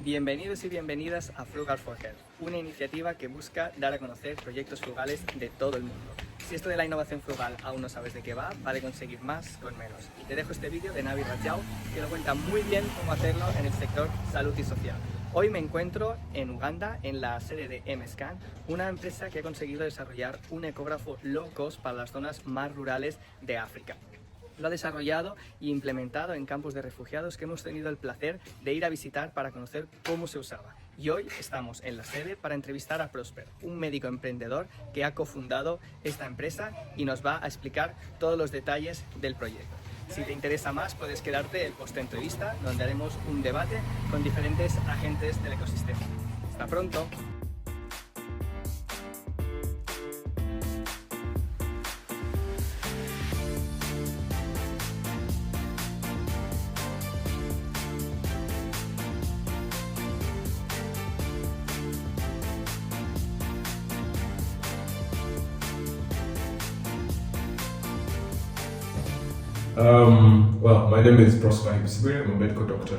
Bienvenidos y bienvenidas a Frugal for Health, una iniciativa que busca dar a conocer proyectos frugales de todo el mundo. Si esto de la innovación frugal aún no sabes de qué va, vale conseguir más con menos. Y te dejo este vídeo de Navi Rajao, que lo cuenta muy bien cómo hacerlo en el sector salud y social. Hoy me encuentro en Uganda, en la sede de Hemos, una empresa que ha conseguido desarrollar un ecógrafo low cost para las zonas más rurales de África. Lo ha desarrollado e implementado en campos de refugiados que hemos tenido el placer de ir a visitar para conocer cómo se usaba. Y hoy estamos en la sede para entrevistar a Prosper, un médico emprendedor que ha cofundado esta empresa y nos va a explicar todos los detalles del proyecto. Si te interesa más, puedes quedarte el post-entrevista, donde haremos un debate con diferentes agentes del ecosistema. ¡Hasta pronto! Well, my name is Prosper Ahimbisibwe. I'm a medical doctor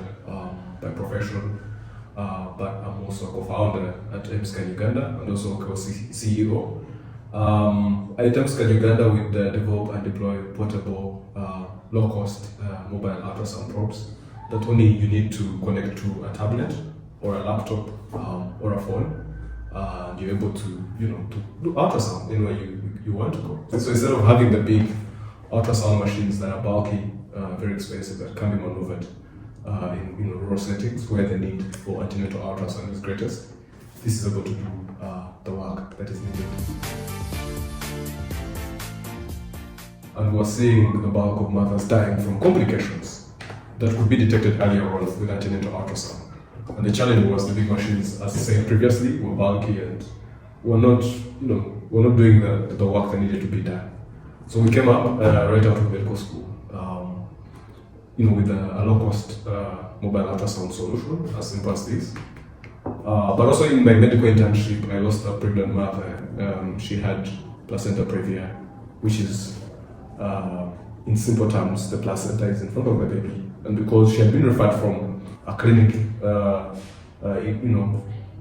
by profession, but I'm also a co-founder at Hemos, Uganda, and also co-CEO. At Hemos, Uganda, we develop and deploy portable, low-cost mobile ultrasound probes that only you need to connect to a tablet or a laptop or a phone. And you're able to, to do ultrasound anywhere you want to go. So instead of having the big ultrasound machines that are bulky, very expensive, that can be maneuvered in rural settings where the need for antenatal ultrasound is greatest, this is able to do the work that is needed. And we're seeing the bulk of mothers dying from complications that could be detected earlier on with antenatal ultrasound. And the challenge was the big machines, as I said previously, were bulky and were not doing the work that needed to be done. So we came up right out of medical school, with a low-cost mobile ultrasound solution, as simple as this. But also in my medical internship, I lost a pregnant mother. She had placenta previa, which is, in simple terms, the placenta is in front of the baby. And because she had been referred from a clinic, that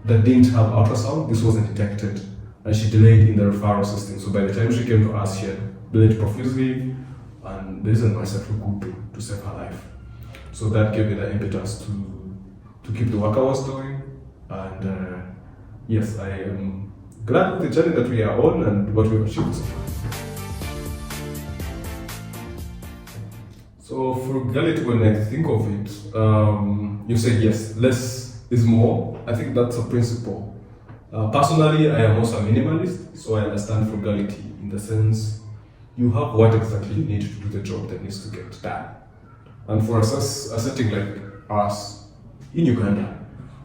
didn't have ultrasound, this wasn't detected, and she delayed in the referral system. So by the time she came to us, she had bled profusely, and there isn't much that we could do to save her life. So that gave me the impetus to keep the work I was doing. And yes, I am glad with the journey that we are on and what we've achieved. So frugality, when I think of it, you said yes, less is more. I think that's a principle. Personally, I am also a minimalist, so I understand frugality in the sense you have what exactly you need to do the job that needs to get done. And for a setting like us in Uganda,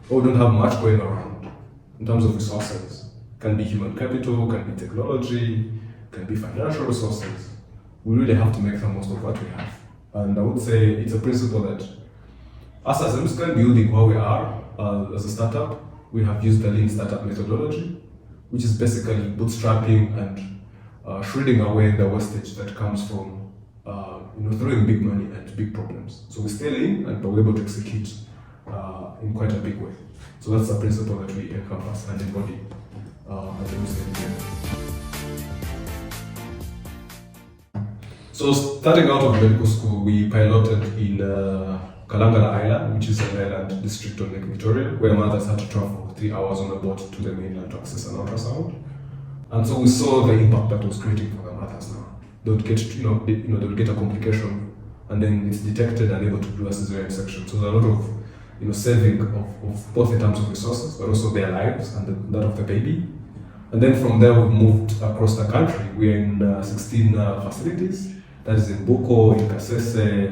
we don't have much going around in terms of resources. Can be human capital, can be technology, can be financial resources. We really have to make the most of what we have. And I would say it's a principle that us as Hemos building where we are as a startup, we have used the lean startup methodology, which is basically bootstrapping and shredding away the wastage that comes from throwing big money at big problems. So we stay lean, and we're able to execute in quite a big way. So that's a principle that we encompass and embody at the Hemos. So starting out of medical school, we piloted in Kalangala Island, which is an island district of Lake Victoria, where mothers had to travel 3 hours on a boat to the mainland to access an ultrasound. And so we saw the impact that was creating for the mothers now. They would get, they would get a complication, and then it's detected and able to do a cesarean section. So there's a lot of, saving of both in terms of resources, but also their lives and that of the baby. And then from there, we've moved across the country. We're in 16 facilities. That is in Boko, in Kasese,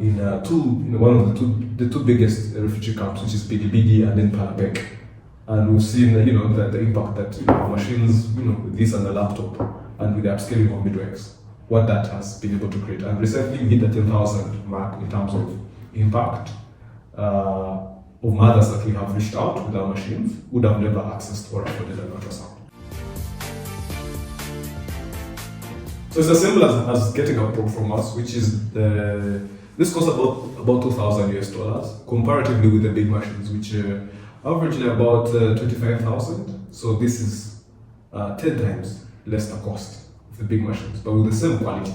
in one of the two biggest refugee camps, which is Bidi and then Palabek. And we've seen, the impact that machines, with this and the laptop, and with the upscaling of midwives, what that has been able to create. And recently we hit the 10,000 mark in terms of impact of mothers that we have reached out with our machines would have never accessed or afforded an ultrasound. So it's as simple as getting a probe from us, which is the This costs about 2,000 US dollars, comparatively with the big machines, which are averagely about 25,000. So this is 10 times less the cost of the big machines, but with the same quality.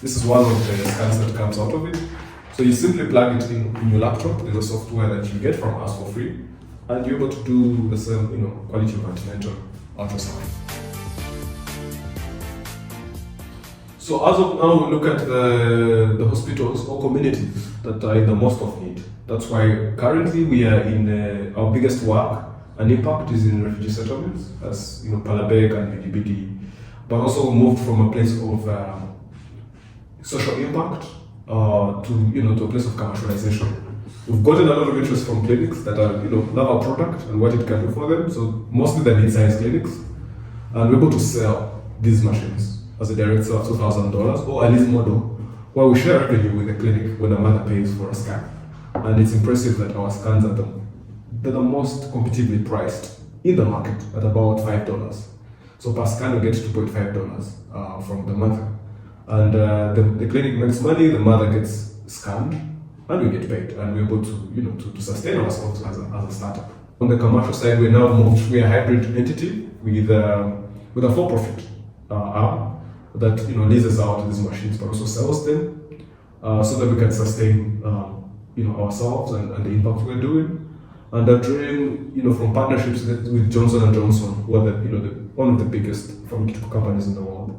This is one of the scans that comes out of it. So you simply plug it in your laptop. There's a software that you get from us for free, and you're able to do the same, quality of antenatal ultrasound. So as of now, we look at the hospitals or communities that are in the most of need. That's why currently we are in our biggest work and impact is in refugee settlements, as Palabek and BDBD, but also we moved from a place of social impact to a place of commercialization. We've gotten a lot of interest from clinics that are love our product and what it can do for them. So mostly they're mid-sized clinics, and we're able to sell these machines as a direct sale of $2,000 or at least more, where we share revenue with the clinic when the mother pays for a scan. And it's impressive that our scans are the most competitively priced in the market at about $5. So per scan we get $2.5 from the mother. And the clinic makes money, the mother gets scanned, and we get paid. And we're able to sustain ourselves as a startup. On the commercial side, we are a hybrid entity with a for-profit arm that leases out these machines but also sells them so that we can sustain ourselves and the impact we're doing. And the dream from partnerships with Johnson & Johnson, who are one of the biggest pharmaceutical companies in the world,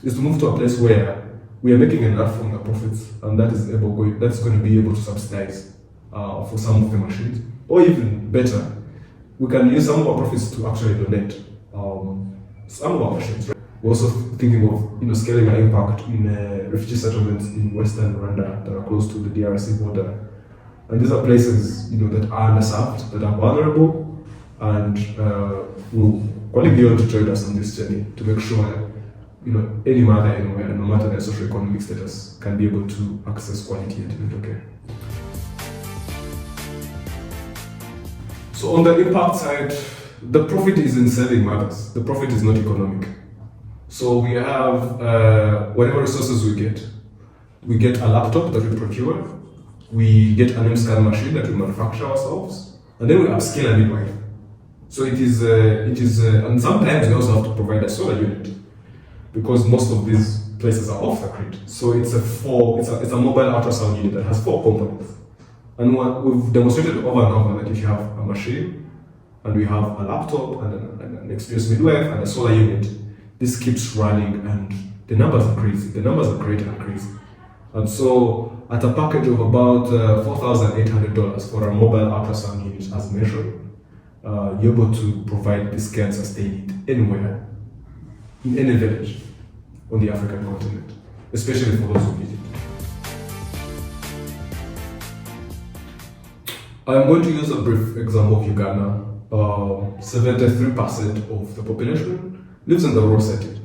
is to move to a place where we are making enough from the profits, and that's going to be able to subsidize for some of the machines, or even better, we can use some of our profits to actually donate some of our machines. We're also thinking of scaling our impact in refugee settlements in Western Rwanda that are close to the DRC border. And these are places that are underserved, that are vulnerable, and will quite be able to join us on this journey to make sure that any mother anywhere, no matter their socioeconomic status, can be able to access quality antenatal care. So on the impact side, the profit is in serving mothers. The profit is not economic. So we have whatever resources we get a laptop that we procure, we get an M-scan machine that we manufacture ourselves, and then we upscale a midwife. So it is, and sometimes we also have to provide a solar unit because most of these places are off the grid. So it's a mobile ultrasound unit that has 4 components. And we've demonstrated over and over that if you have a machine and we have a laptop and an experienced midwife and a solar unit, this keeps running and the numbers are crazy. The numbers are great and crazy. And so at a package of about $4,800 for a mobile ultrasound unit, as mentioned, you're able to provide this care and sustain it anywhere, in any village on the African continent, especially for those who need it. I'm going to use a brief example of Uganda. 73% of the population lives in the rural setting.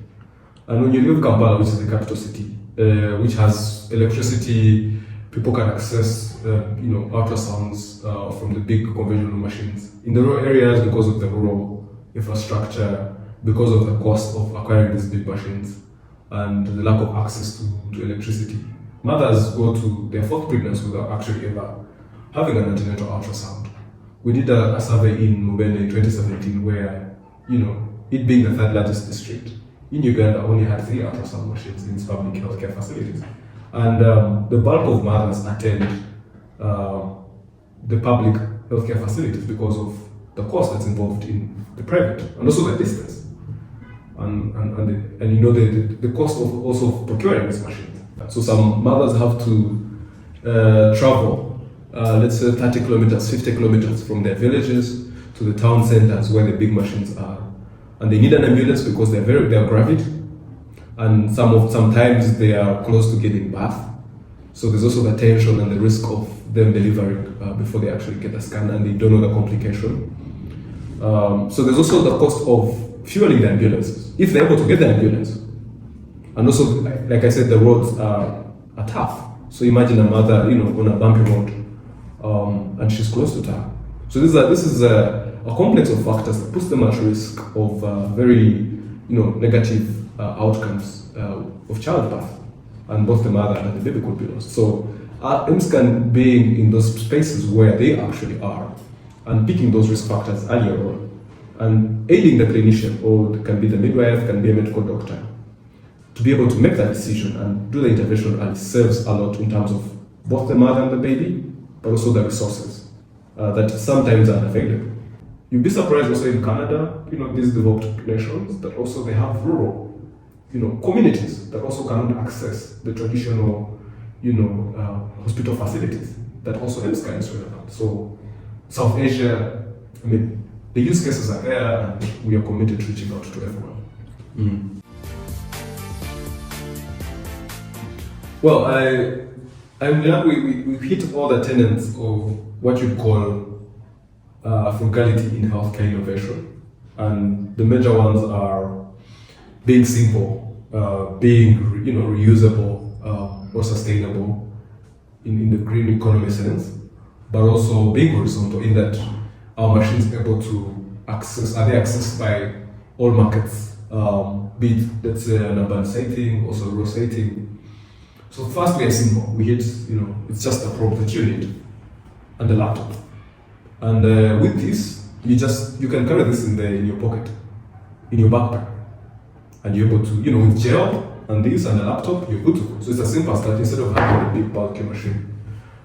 And when you leave Kampala, which is the capital city, which has electricity, people can access ultrasounds from the big conventional machines. In the rural areas, because of the rural infrastructure, because of the cost of acquiring these big machines, and the lack of access to electricity, mothers go to their 4th pregnancy without actually ever having an antenatal ultrasound. We did a survey in Mubende in 2017 where, it being the 3rd largest district in Uganda, only had 3 ultrasound machines in its public healthcare facilities. And the bulk of mothers attend the public healthcare facilities because of the cost that's involved in the private, and also the distance. And the cost of also procuring these machines. So some mothers have to travel let's say 30 kilometers, 50 kilometers from their villages to the town centers where the big machines are. And they need an ambulance because they are gravid, and sometimes they are close to giving birth. So there's also the tension and the risk of them delivering before they actually get a scan, and they don't know the complication. So there's also the cost of fueling the ambulances, if they're able to get the ambulance. And also, like I said, the roads are tough. So imagine a mother, on a bumpy road, and she's close to town. So this is a complex of factors that puts them at risk of very, negative outcomes of childbirth, and both the mother and the baby could be lost. So EMSCAN being in those spaces where they actually are and picking those risk factors earlier on and aiding the clinician, or it can be the midwife, can be a medical doctor, to be able to make that decision and do the intervention, and serves a lot in terms of both the mother and the baby, but also the resources that sometimes are unavailable. You'd be surprised also in Canada, these developed nations, that also they have rural, communities that also cannot access the traditional, hospital facilities that also EMSCAN is relevant. So South Asia, the use cases are there, and we are committed to reaching out to everyone. Well, I'm glad we hit all the tenets of what you'd call frugality in healthcare innovation, and the major ones are being simple, being reusable or sustainable in the green economy sense, but also being horizontal in that our machines are able to access, are they accessed by all markets, be it, let's say, an urban setting, also a rural setting. So first we are simple, we hit, it's just a probe that you need and a laptop. And with this, you can carry this in your pocket, in your backpack. And you're able to, with gel and this and a laptop, you're good to go. So it's as simple as that, instead of having a big bulky machine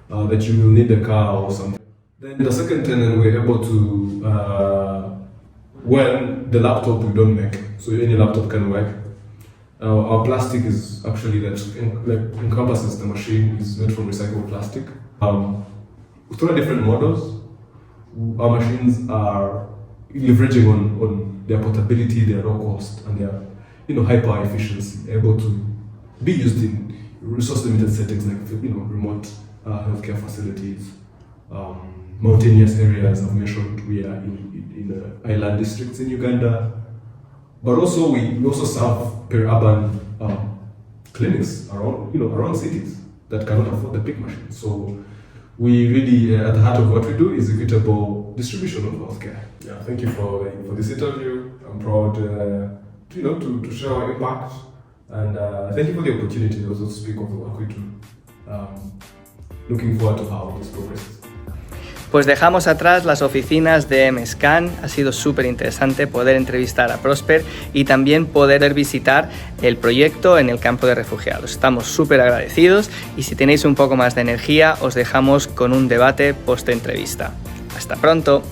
that you will need a car or something. Then the second tenet, we're able to, when the laptop we don't make, so any laptop can work. Our plastic is actually that encompasses the machine, is made from recycled plastic. Through different models, our machines are leveraging on their portability, their low cost, and their high power efficiency, able to be used in resource limited settings like remote healthcare facilities, mountainous areas. I've mentioned we are in island districts in Uganda, but also we also serve peri-urban clinics around cities that cannot afford the big machines. So we really, at the heart of what we do, is equitable distribution of healthcare. Yeah, thank you for this interview. I'm proud to share our impact, and thank you for the opportunity also to speak of the work we do. Looking forward to how this progresses. Pues dejamos atrás las oficinas de EMSCAN. Ha sido súper interesante poder entrevistar a Prosper y también poder visitar el proyecto en el campo de refugiados. Estamos súper agradecidos y si tenéis un poco más de energía os dejamos con un debate post-entrevista. ¡Hasta pronto!